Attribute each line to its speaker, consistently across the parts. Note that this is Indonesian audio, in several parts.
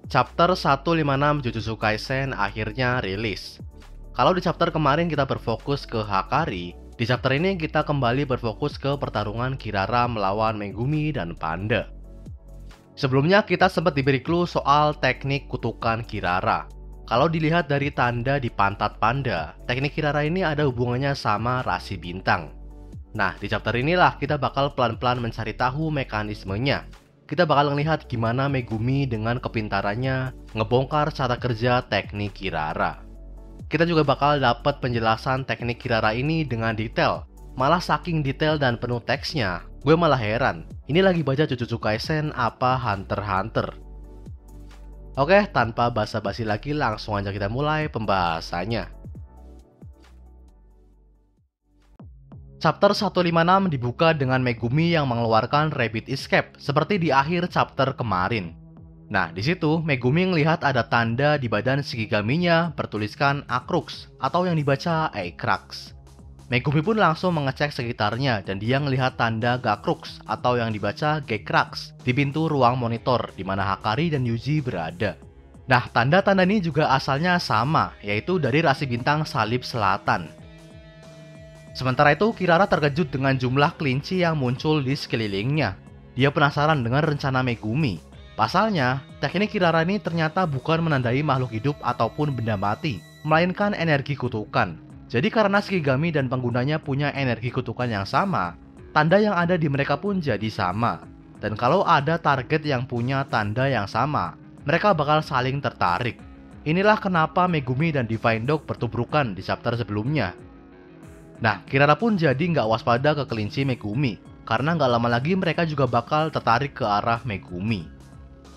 Speaker 1: Chapter 156 Jujutsu Kaisen akhirnya rilis. Kalau di chapter kemarin kita berfokus ke Hakari, di chapter ini kita kembali berfokus ke pertarungan Kirara melawan Megumi dan Panda. Sebelumnya kita sempat diberi clue soal teknik kutukan Kirara. Kalau dilihat dari tanda di pantat Panda, teknik Kirara ini ada hubungannya sama rasi bintang. Nah, di chapter inilah kita bakal pelan-pelan mencari tahu mekanismenya. Kita bakal ngelihat gimana Megumi dengan kepintarannya ngebongkar cara kerja teknik Kirara. Kita juga bakal dapat penjelasan teknik Kirara ini dengan detail. Malah saking detail dan penuh teksnya, gue malah heran. Ini lagi baca Jujutsu Kaisen apa Hunter x Hunter? Oke, tanpa basa-basi lagi langsung aja kita mulai pembahasannya. Chapter 156 dibuka dengan Megumi yang mengeluarkan Rabbit Escape seperti di akhir chapter kemarin. Nah, di situ Megumi melihat ada tanda di badan Shikigami-nya bertuliskan Akrux atau yang dibaca Eikrax. Megumi pun langsung mengecek sekitarnya dan dia melihat tanda Gakrux atau yang dibaca Gekrax di pintu ruang monitor di mana Hakari dan Yuji berada. Nah, tanda-tanda ini juga asalnya sama, yaitu dari rasi bintang Salib Selatan. Sementara itu, Kirara terkejut dengan jumlah kelinci yang muncul di sekelilingnya. Dia penasaran dengan rencana Megumi. Pasalnya, teknik Kirara ini ternyata bukan menandai makhluk hidup ataupun benda mati, melainkan energi kutukan. Jadi karena Shikigami dan penggunanya punya energi kutukan yang sama, tanda yang ada di mereka pun jadi sama. Dan kalau ada target yang punya tanda yang sama, mereka bakal saling tertarik. Inilah kenapa Megumi dan Divine Dog bertubrukan di chapter sebelumnya. Nah, Kirara pun jadi nggak waspada ke kelinci Megumi, karena nggak lama lagi mereka juga bakal tertarik ke arah Megumi.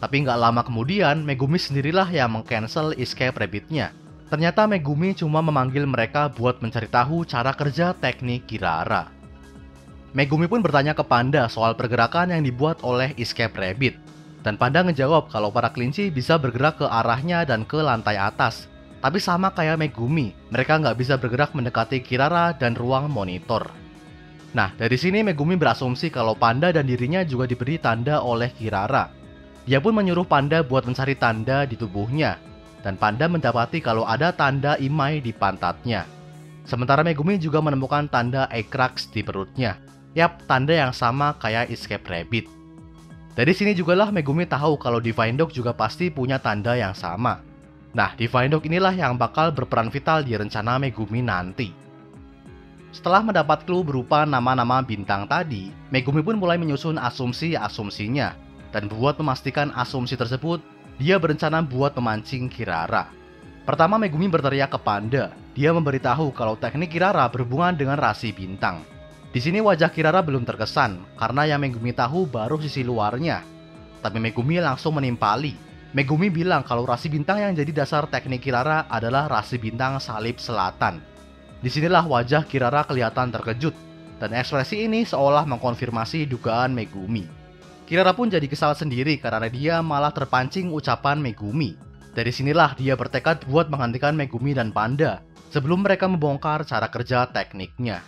Speaker 1: Tapi nggak lama kemudian, Megumi sendirilah yang meng-cancel escape rabbit-nya. Ternyata Megumi cuma memanggil mereka buat mencari tahu cara kerja teknik Kirara. Megumi pun bertanya ke Panda soal pergerakan yang dibuat oleh escape rabbit. Dan Panda ngejawab kalau para kelinci bisa bergerak ke arahnya dan ke lantai atas. Tapi sama kayak Megumi, mereka nggak bisa bergerak mendekati Kirara dan ruang monitor. Nah, dari sini Megumi berasumsi kalau Panda dan dirinya juga diberi tanda oleh Kirara. Dia pun menyuruh Panda buat mencari tanda di tubuhnya. Dan Panda mendapati kalau ada tanda Imai di pantatnya. Sementara Megumi juga menemukan tanda Eikrax di perutnya. Yap, tanda yang sama kayak escape rabbit. Dari sini jugalah Megumi tahu kalau Divine Dog juga pasti punya tanda yang sama. Nah, Divine Dog inilah yang bakal berperan vital di rencana Megumi nanti. Setelah mendapat clue berupa nama-nama bintang tadi, Megumi pun mulai menyusun asumsi-asumsinya. Dan buat memastikan asumsi tersebut, dia berencana buat memancing Kirara. Pertama, Megumi berteriak ke Panda. Dia memberitahu kalau teknik Kirara berhubungan dengan rasi bintang. Di sini wajah Kirara belum terkesan, karena yang Megumi tahu baru sisi luarnya. Tapi Megumi langsung menimpali. Megumi bilang kalau rasi bintang yang jadi dasar teknik Kirara adalah rasi bintang Salib Selatan. Disinilah wajah Kirara kelihatan terkejut, dan ekspresi ini seolah mengkonfirmasi dugaan Megumi. Kirara pun jadi kesal sendiri karena dia malah terpancing ucapan Megumi. Dari sinilah dia bertekad buat menghentikan Megumi dan Panda sebelum mereka membongkar cara kerja tekniknya.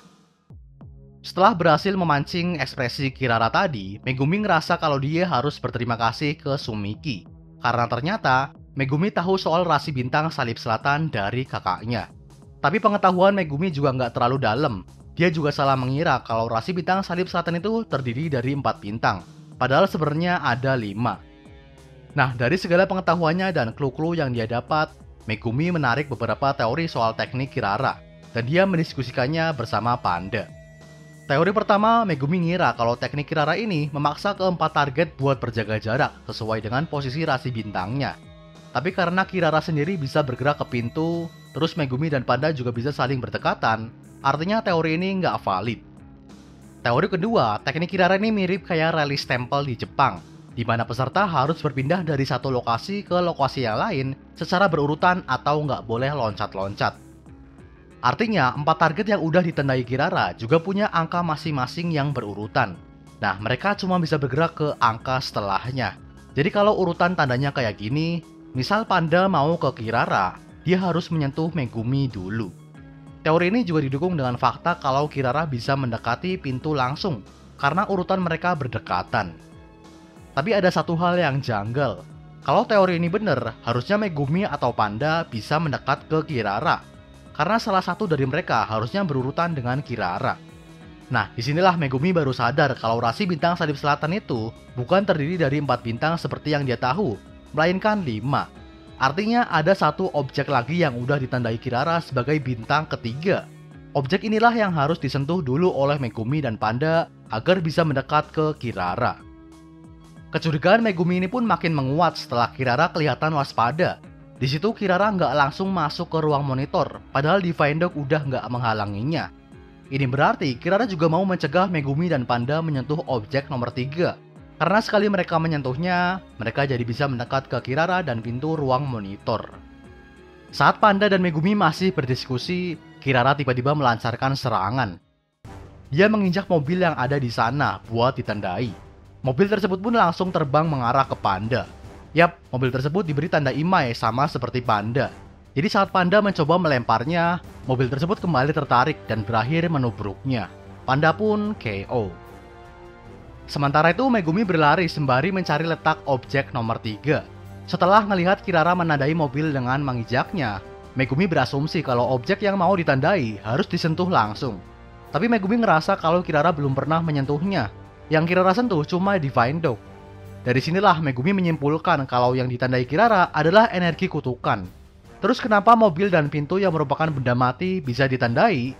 Speaker 1: Setelah berhasil memancing ekspresi Kirara tadi, Megumi ngerasa kalau dia harus berterima kasih ke Sumiki. Karena ternyata Megumi tahu soal rasi bintang Salib Selatan dari kakaknya. Tapi pengetahuan Megumi juga nggak terlalu dalam. Dia juga salah mengira kalau rasi bintang Salib Selatan itu terdiri dari 4 bintang. Padahal sebenarnya ada 5. Nah, dari segala pengetahuannya dan clue-clue yang dia dapat, Megumi menarik beberapa teori soal teknik Kirara, dan dia mendiskusikannya bersama Panda. Teori pertama, Megumi ngira kalau teknik Kirara ini memaksa keempat target buat berjaga jarak sesuai dengan posisi rasi bintangnya. Tapi karena Kirara sendiri bisa bergerak ke pintu, terus Megumi dan Panda juga bisa saling berdekatan, artinya teori ini nggak valid. Teori kedua, teknik Kirara ini mirip kayak release temple di Jepang, di mana peserta harus berpindah dari satu lokasi ke lokasi yang lain secara berurutan atau nggak boleh loncat-loncat. Artinya, 4 target yang udah ditandai Kirara juga punya angka masing-masing yang berurutan. Nah, mereka cuma bisa bergerak ke angka setelahnya. Jadi kalau urutan tandanya kayak gini, misal Panda mau ke Kirara, dia harus menyentuh Megumi dulu. Teori ini juga didukung dengan fakta kalau Kirara bisa mendekati pintu langsung, karena urutan mereka berdekatan. Tapi ada satu hal yang janggal. Kalau teori ini benar, harusnya Megumi atau Panda bisa mendekat ke Kirara. Karena salah satu dari mereka harusnya berurutan dengan Kirara. Nah, disinilah Megumi baru sadar kalau rasi bintang salib selatan itu bukan terdiri dari 4 bintang seperti yang dia tahu, melainkan 5. Artinya ada satu objek lagi yang udah ditandai Kirara sebagai bintang ketiga. Objek inilah yang harus disentuh dulu oleh Megumi dan Panda agar bisa mendekat ke Kirara. Kecurigaan Megumi ini pun makin menguat setelah Kirara kelihatan waspada. Di situ Kirara nggak langsung masuk ke ruang monitor, padahal Divine Dog udah nggak menghalanginya. Ini berarti Kirara juga mau mencegah Megumi dan Panda menyentuh objek nomor 3. Karena sekali mereka menyentuhnya, mereka jadi bisa mendekat ke Kirara dan pintu ruang monitor. Saat Panda dan Megumi masih berdiskusi, Kirara tiba-tiba melancarkan serangan. Dia menginjak mobil yang ada di sana buat ditandai. Mobil tersebut pun langsung terbang mengarah ke Panda. Yap, mobil tersebut diberi tanda imai sama seperti Panda. Jadi saat Panda mencoba melemparnya, mobil tersebut kembali tertarik dan berakhir menubruknya. Panda pun KO. Sementara itu Megumi berlari sembari mencari letak objek nomor 3. Setelah melihat Kirara menandai mobil dengan menginjaknya, Megumi berasumsi kalau objek yang mau ditandai harus disentuh langsung. Tapi Megumi ngerasa kalau Kirara belum pernah menyentuhnya. Yang Kirara sentuh cuma Divine Dog. Dari sinilah Megumi menyimpulkan kalau yang ditandai Kirara adalah energi kutukan. Terus kenapa mobil dan pintu yang merupakan benda mati bisa ditandai?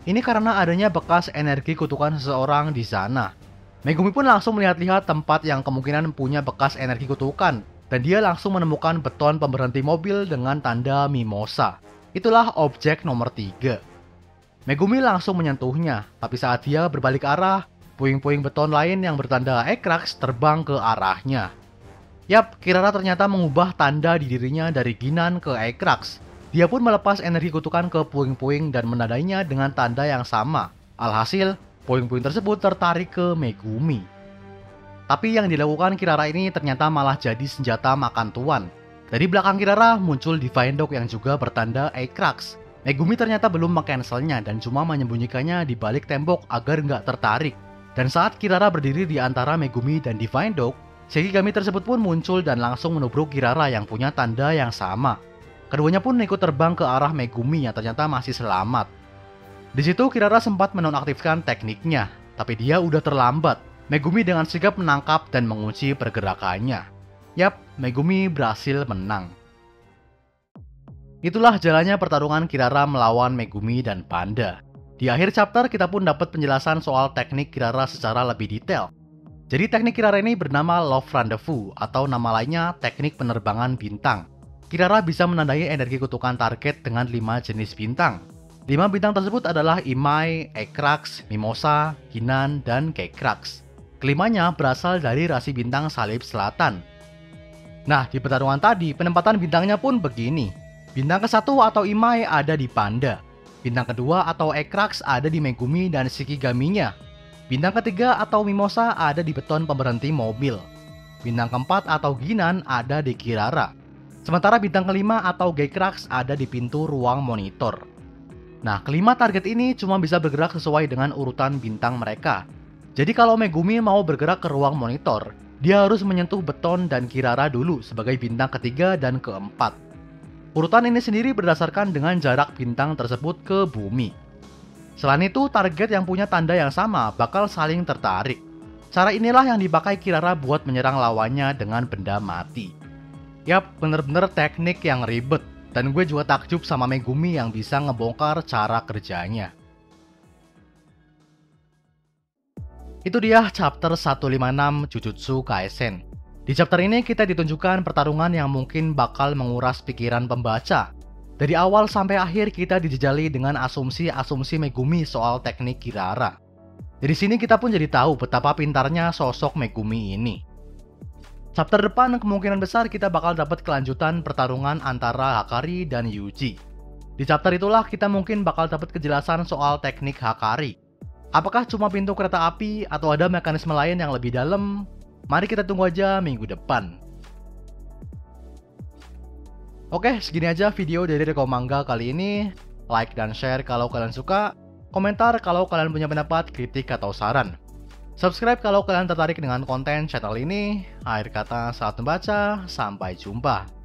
Speaker 1: Ini karena adanya bekas energi kutukan seseorang di sana. Megumi pun langsung melihat-lihat tempat yang kemungkinan punya bekas energi kutukan. Dan dia langsung menemukan beton pemberhenti mobil dengan tanda Mimosa. Itulah objek nomor 3. Megumi langsung menyentuhnya, tapi saat dia berbalik arah, puing-puing beton lain yang bertanda Ekrax terbang ke arahnya. Yap, Kirara ternyata mengubah tanda di dirinya dari Ginan ke Ekrax. Dia pun melepas energi kutukan ke puing-puing dan menandainya dengan tanda yang sama. Alhasil, puing-puing tersebut tertarik ke Megumi. Tapi yang dilakukan Kirara ini ternyata malah jadi senjata makan tuan. Dari belakang Kirara muncul Divine Dog yang juga bertanda Ekrax. Megumi ternyata belum mengcancelnya dan cuma menyembunyikannya di balik tembok agar nggak tertarik. Dan saat Kirara berdiri di antara Megumi dan Divine Dog, Shikigami tersebut pun muncul dan langsung menubruk Kirara yang punya tanda yang sama. Keduanya pun ikut terbang ke arah Megumi yang ternyata masih selamat. Di situ Kirara sempat menonaktifkan tekniknya, tapi dia udah terlambat. Megumi dengan sigap menangkap dan mengunci pergerakannya. Yap, Megumi berhasil menang. Itulah jalannya pertarungan Kirara melawan Megumi dan Panda. Di akhir chapter kita pun dapat penjelasan soal teknik Kirara secara lebih detail. Jadi teknik Kirara ini bernama Love Rendezvous atau nama lainnya teknik penerbangan bintang. Kirara bisa menandai energi kutukan target dengan 5 jenis bintang. 5 bintang tersebut adalah Imai, Ekrax, Mimosa, Ginan, dan Kekrax. Kelimanya berasal dari rasi bintang salib selatan. Nah, di pertarungan tadi penempatan bintangnya pun begini. Bintang ke-1 atau Imai ada di Panda. Bintang kedua atau Ekrax ada di Megumi dan Shikigaminya. Bintang ketiga atau Mimosa ada di beton pemberhenti mobil. Bintang keempat atau Ginan ada di Kirara. Sementara bintang kelima atau Gekrax ada di pintu ruang monitor. Nah, kelima target ini cuma bisa bergerak sesuai dengan urutan bintang mereka. Jadi kalau Megumi mau bergerak ke ruang monitor, dia harus menyentuh beton dan Kirara dulu sebagai bintang ketiga dan keempat. Urutan ini sendiri berdasarkan dengan jarak bintang tersebut ke bumi. Selain itu, target yang punya tanda yang sama bakal saling tertarik. Cara inilah yang dipakai Kirara buat menyerang lawannya dengan benda mati. Yap, bener-bener teknik yang ribet. Dan gue juga takjub sama Megumi yang bisa ngebongkar cara kerjanya. Itu dia chapter 156 Jujutsu Kaisen. Di chapter ini kita ditunjukkan pertarungan yang mungkin bakal menguras pikiran pembaca. Dari awal sampai akhir kita dijejali dengan asumsi-asumsi Megumi soal teknik Kirara. Dari sini kita pun jadi tahu betapa pintarnya sosok Megumi ini. Chapter depan kemungkinan besar kita bakal dapat kelanjutan pertarungan antara Hakari dan Yuji. Di chapter itulah kita mungkin bakal dapat kejelasan soal teknik Hakari. Apakah cuma pintu kereta api atau ada mekanisme lain yang lebih dalam? Mari kita tunggu aja minggu depan. Oke, segini aja video dari Reko Manga kali ini. Like dan share kalau kalian suka. Komentar kalau kalian punya pendapat, kritik, atau saran. Subscribe kalau kalian tertarik dengan konten channel ini. Akhir kata, saat membaca, sampai jumpa.